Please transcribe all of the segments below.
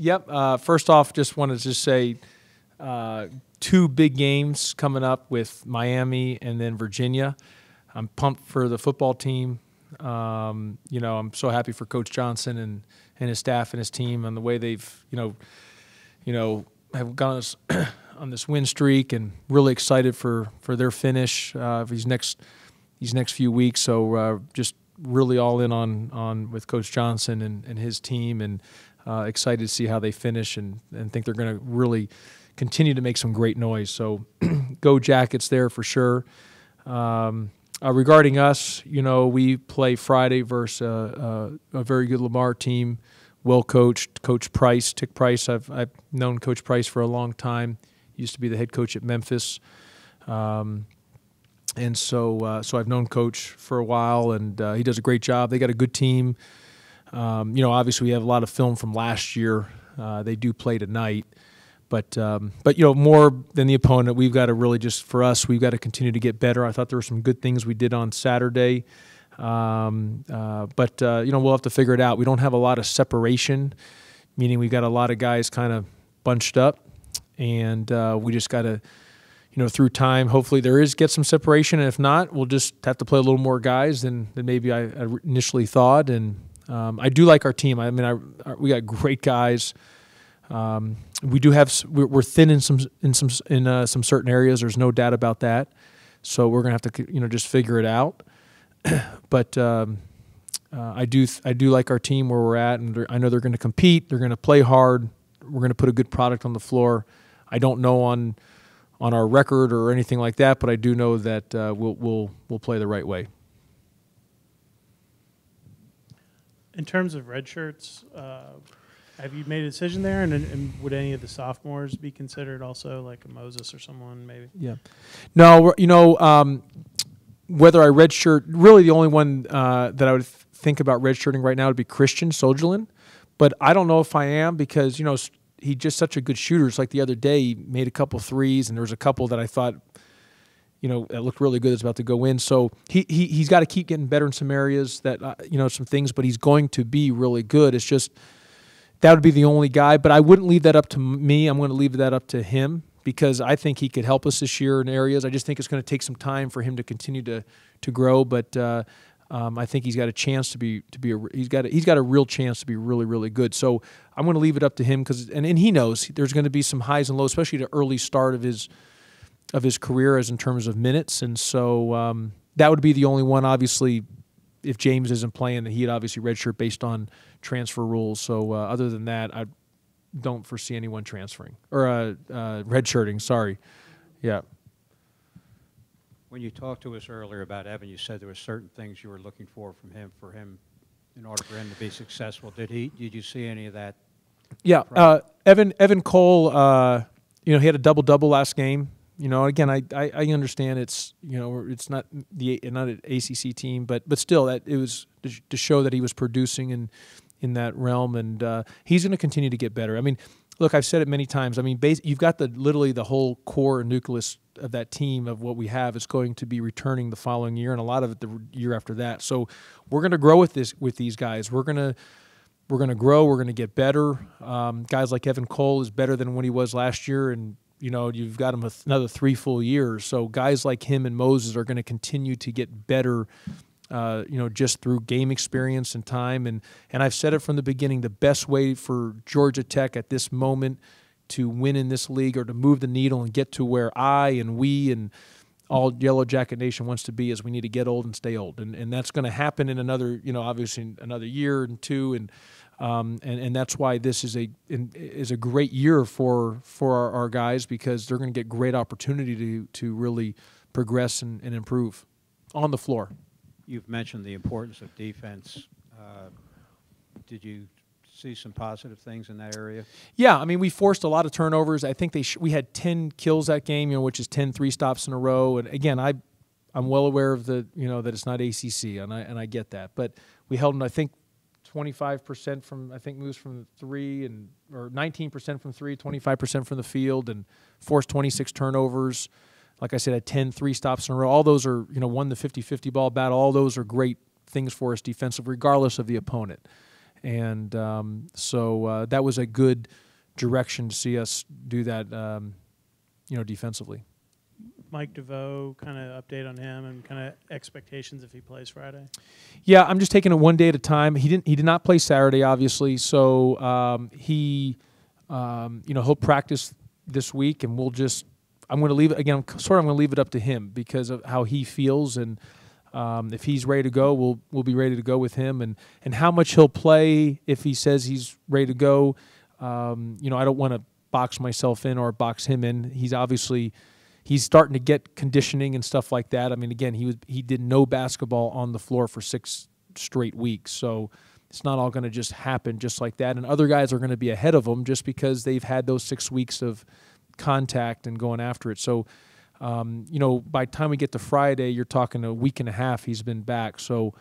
Yep. First off, just wanted to say 2 big games coming up with Miami and then Virginia. I'm pumped for the football team. I'm so happy for Coach Johnson and his staff and his team and the way they've, have gone on this win streak, and really excited for their finish these next few weeks. So just really all in on with Coach Johnson and his team, and excited to see how they finish, and think they're going to really continue to make some great noise. So go Jackets there for sure. Regarding us, we play Friday versus a very good Lamar team, well coached. Coach Price, Tick Price. I've known Coach Price for a long time. He used to be the head coach at Memphis, and so I've known Coach for a while, and he does a great job. They got a good team. Obviously we have a lot of film from last year. They do play tonight. But more than the opponent, we've got to really we've got to continue to get better. I thought there were some good things we did on Saturday, we'll have to figure it out. We don't have a lot of separation, meaning we got a lot of guys kind of bunched up, and we just got to, through time, hopefully get some separation, and if not, we'll just have to play a little more guys than maybe I initially thought. And I do like our team. I mean, we got great guys. We do have we're thin in some certain areas. There's no doubt about that. So we're gonna have to just figure it out. But I do like our team where we're at, and I know they're going to compete. They're going to play hard. We're going to put a good product on the floor. I don't know on our record or anything like that, but I do know that we'll play the right way. In terms of red shirts. Have you made a decision there, and would any of the sophomores be considered also, like a Moses or someone maybe? Yeah. No, whether I redshirt, really the only one that I would think about redshirting right now would be Christian Sojelin, but I don't know if I am because, he's just such a good shooter. It's like the other day he made a couple threes, and there was a couple that I thought, that looked really good. It's about to go in. So he's got to keep getting better in some areas that, some things, but he's going to be really good. It's just that would be the only guy, but I wouldn't leave that up to me. I'm going to leave that up to him because I think he could help us this year in areas. I just think it's going to take some time for him to continue to grow, but I think he's got a chance to be he's got a real chance to be really, really good. So I'm going to leave it up to him because and he knows there's going to be some highs and lows, especially the early start of his career as in terms of minutes, and so that would be the only one. Obviously, if James isn't playing, he'd obviously redshirt based on transfer rules. So other than that, I don't foresee anyone transferring or redshirting. Sorry, yeah. When you talked to us earlier about Evan, you said there were certain things you were looking for him in order for him to be successful. Did you see any of that? Yeah, Evan Cole. He had a double last game. Again, I understand it's it's not an ACC team, but still that it was to show that he was producing in that realm, and he's going to continue to get better. I mean, look, I've said it many times. I mean, you've got literally the whole core and nucleus of that team of what we have is going to be returning the following year, and a lot of it the year after that. So we're going to grow with these guys. We're going to grow. We're going to get better. Guys like Evan Cole is better than when he was last year, and you've got him another 3 full years. So guys like him and Moses are going to continue to get better, just through game experience and time. And I've said it from the beginning, the best way for Georgia Tech at this moment to win in this league or to move the needle and get to where I and we and all Yellow Jacket Nation wants to be is we need to get old and stay old. And that's going to happen in another, obviously another year and two. And that's why this is a great year for our guys because they're going to get great opportunity to really progress and improve on the floor. You've mentioned the importance of defense. Did you see some positive things in that area? Yeah, I mean, we forced a lot of turnovers. I think we had 10 kills that game, which is 10 3-stops in a row. And again, I'm well aware of that it's not ACC, and I get that. But we held them, I think, 25% moves from three, or 19% from three, 25% from the field, and forced 26 turnovers. Like I said, had 10 3-stops in a row. All those are, won the 50-50 ball battle. All those are great things for us defensively, regardless of the opponent. And so that was a good direction to see us do that, defensively. Mike DeVoe, kind of update on him and kind of expectations if he plays Friday. Yeah, I'm just taking it one day at a time. He did not play Saturday, obviously, so he'll practice this week, and I'm going to leave it again. I'm going to leave it up to him because of how he feels, and if he's ready to go, we'll be ready to go with him, and how much he'll play if he says he's ready to go. I don't want to box myself in or box him in. He's starting to get conditioning and stuff like that. I mean, again, he did no basketball on the floor for 6 straight weeks, so it's not all going to just happen just like that. And other guys are going to be ahead of him just because they've had those 6 weeks of contact and going after it. So, by the time we get to Friday, you're talking a week and a half he's been back. So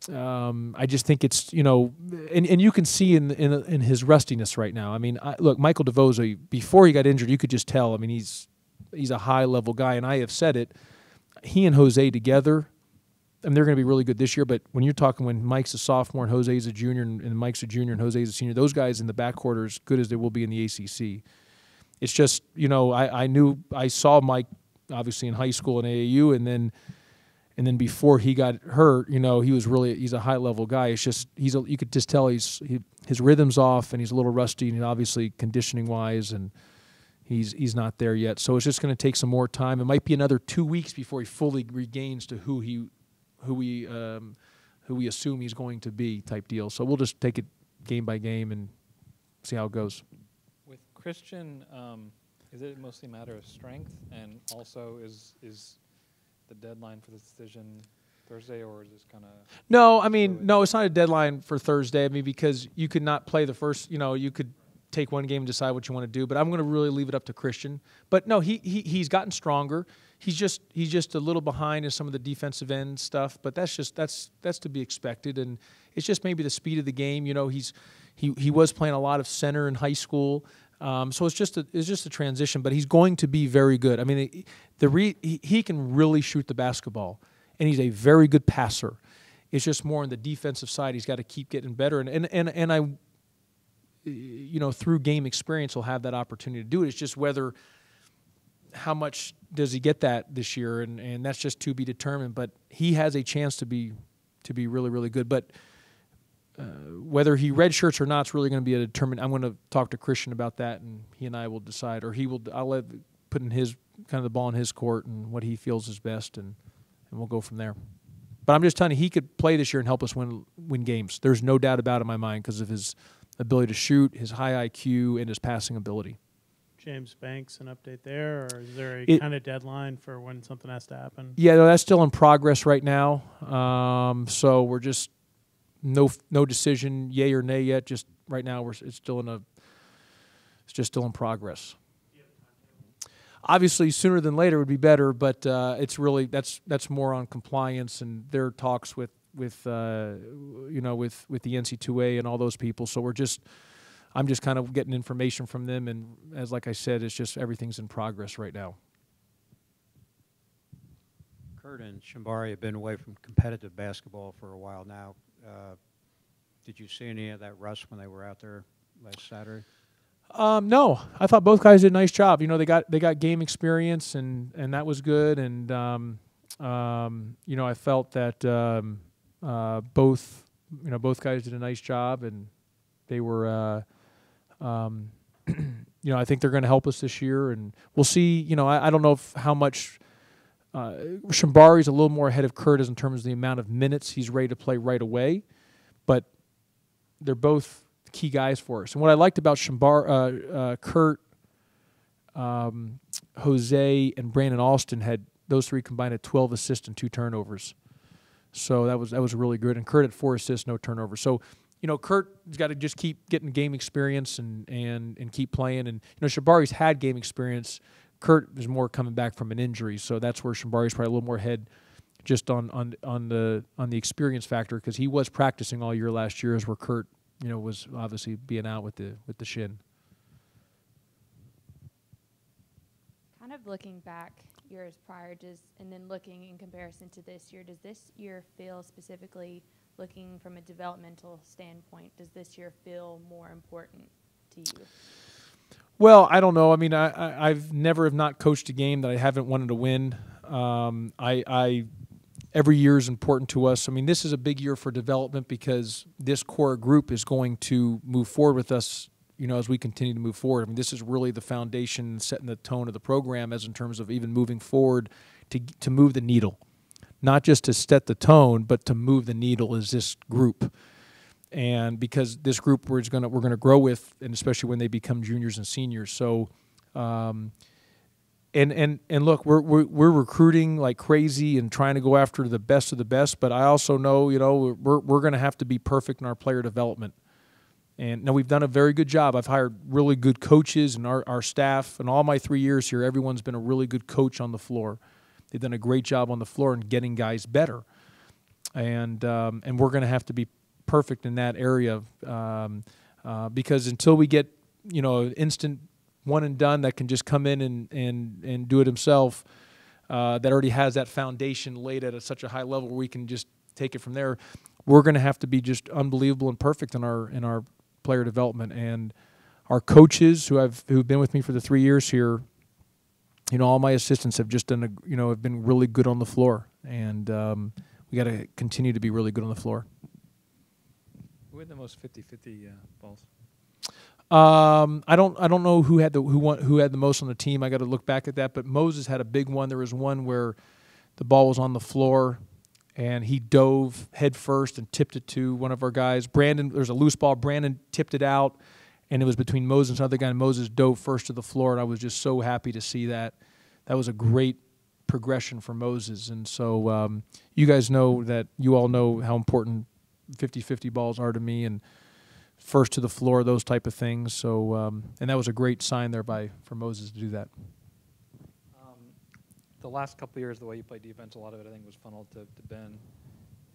I just think it's, and you can see in his rustiness right now. I mean, look, Michael DeVoe, before he got injured, you could just tell. I mean, he's a high-level guy, and I have said it. He and Jose together, I mean, they're going to be really good this year, but when you're talking when Mike's a sophomore and Jose's a junior and Mike's a junior and Jose's a senior, those guys in the backcourt are as good as they will be in the ACC. It's just, I saw Mike obviously in high school and AAU, and then before he got hurt, he's a high-level guy. It's just you could just tell his rhythm's off, and he's a little rusty, and obviously conditioning-wise, and he's not there yet. So it's just going to take some more time. It might be another 2 weeks before he fully regains to who we assume he's going to be type deal. So we'll just take it game by game and see how it goes. With Christian, is it mostly a matter of strength, and also is the deadline for the decision Thursday, or is this kind of? No, I mean, no, it's not a deadline for Thursday. I mean, because you could not play the first. You could take one game and decide what you want to do. But I'm going to really leave it up to Christian. But no, he's gotten stronger. He's just a little behind in some of the defensive end stuff. But that's to be expected. And it's just maybe the speed of the game. He was playing a lot of center in high school. So it's just a transition. But he's going to be very good. I mean, he can really shoot the basketball, and he's a very good passer. It's just more on the defensive side. He's got to keep getting better. And I. Through game experience, he'll have that opportunity to do it. It's just how much does he get that this year, and that's just to be determined. But he has a chance to be really, really good. But whether he redshirts or not is really going to be a determined. I'm going to talk to Christian about that, and he and I will decide, or he will. I'll put in his kind of the ball in his court and what he feels is best, and we'll go from there. But I'm just telling you, he could play this year and help us win games. There's no doubt about it in my mind because of his ability to shoot, his high IQ, and his passing ability. James Banks, an update there, or is there a kind of deadline for when something has to happen? Yeah, no, that's still in progress right now. So we're just no decision, yay or nay yet. Just right now, it's just still in progress. Obviously, sooner than later would be better, but it's really that's more on compliance and their talks with the NC2A and all those people. So I'm just kind of getting information from them, and like I said, it's just everything's in progress right now. Kurt and Shambari have been away from competitive basketball for a while now. Did you see any of that rust when they were out there last Saturday? No, I thought both guys did a nice job. They got game experience, and that was good. And I felt that both guys did a nice job, and they were. I think they're going to help us this year, and we'll see. I don't know how much. Shambari's a little more ahead of Kurt in terms of the amount of minutes he's ready to play right away, but they're both key guys for us. And what I liked about Kurt, Jose, and Brandon Alston those three combined had 12 assists and 2 turnovers. So that was really good. And Kurt had 4 assists, no turnovers. So, Kurt's got to just keep getting game experience and keep playing. And Shambari's had game experience. Kurt is more coming back from an injury, so that's where Shambari's probably a little more ahead, just on the experience factor, because he was practicing all year last year, as where Kurt was obviously being out with the shin. Kind of looking back years prior, and then looking in comparison to this year, does this year feel specifically looking from a developmental standpoint, does this year feel more important to you? Well, I don't know. I mean, I've never have not coached a game that I haven't wanted to win. Every year is important to us. I mean, this is a big year for development because this core group is going to move forward with us, as we continue to move forward. I mean, this is really the foundation, setting the tone of the program as in terms of even moving forward to move the needle. Not just to set the tone, but to move the needle is this group. And because this group we're going to grow with, and especially when they become juniors and seniors. So, and look, we're recruiting like crazy and trying to go after the best of the best. But I also know, we're going to have to be perfect in our player development. And now we've done a very good job. I've hired really good coaches, and our staff. In all my 3 years here, everyone's been a really good coach on the floor. They've done a great job on the floor and getting guys better. And we're going to have to be perfect in that area because until we get instant one and done that can just come in and do it himself, that already has that foundation laid at such a high level where we can just take it from there, we're going to have to be just unbelievable and perfect in our player development. And our coaches who've been with me for the 3 years here, all my assistants have just done have been really good on the floor, and we got to continue to be really good on the floor. Who had the most 50-50 balls? I don't know who had the most on the team. I got to look back at that. But Moses had a big one. There was one where the ball was on the floor, and he dove head first and tipped it to one of our guys. Brandon, there's a loose ball. Brandon tipped it out, and it was between Moses and another guy. And Moses dove first to the floor, and I was just so happy to see that. That was a great progression for Moses. And so you guys know that you all know how important 50-50 balls are to me, and first to the floor, those type of things. So, and that was a great sign there for Moses to do that. The last couple of years, the way you play defense, a lot of it I think was funneled to Ben.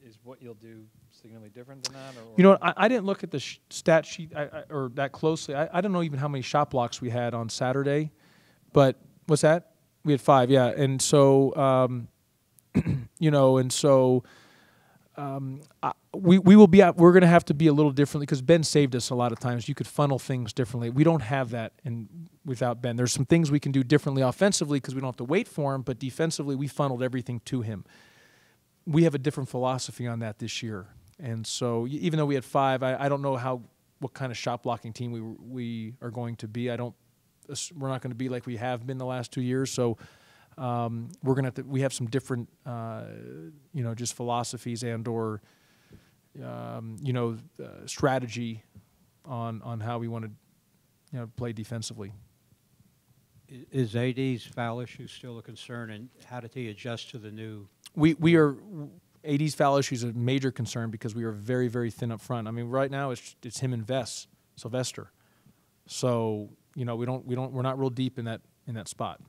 Is what you'll do significantly different than that? Or I didn't look at the stat sheet or that closely. I don't know even how many shot blocks we had on Saturday, but what's that? We had 5, yeah. And so, we will be out. We're going to have to be a little differently because Ben saved us a lot of times. You could funnel things differently. We don't have that without Ben. There's some things we can do differently offensively because we don't have to wait for him, but defensively we funneled everything to him. We have a different philosophy on that this year. And so even though we had 5, I don't know what kind of shot blocking team we are going to be. We're not going to be like we have been the last 2 years. So we're going to we have some different, just philosophies and/or, strategy on how we want to, play defensively. Is AD's foul issue still a concern, and how did he adjust to the new? AD's foul issue is a major concern because we are very, very thin up front. I mean, right now it's him and Sylvester. So we're not real deep in that spot.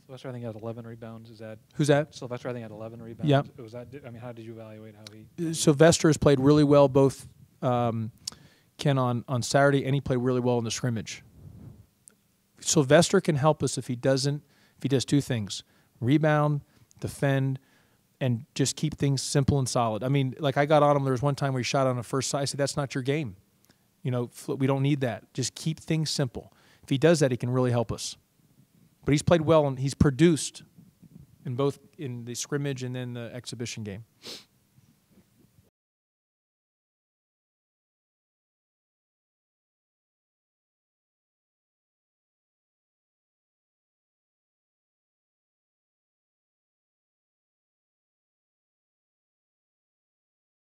Sylvester, I think, had 11 rebounds. Is that who's that? Sylvester, I think, had 11 rebounds. Yeah. Was that? I mean, how did you evaluate how he? Sylvester has played really well, both Ken on Saturday, and he played really well in the scrimmage. Sylvester can help us if he does 2 things: rebound, defend, and just keep things simple and solid. I mean, like I got on him. There was one time where he shot on the first side. I said, "That's not your game. We don't need that. Just keep things simple." If he does that, he can really help us. But he's played well, and he's produced in both in the scrimmage and then the exhibition game.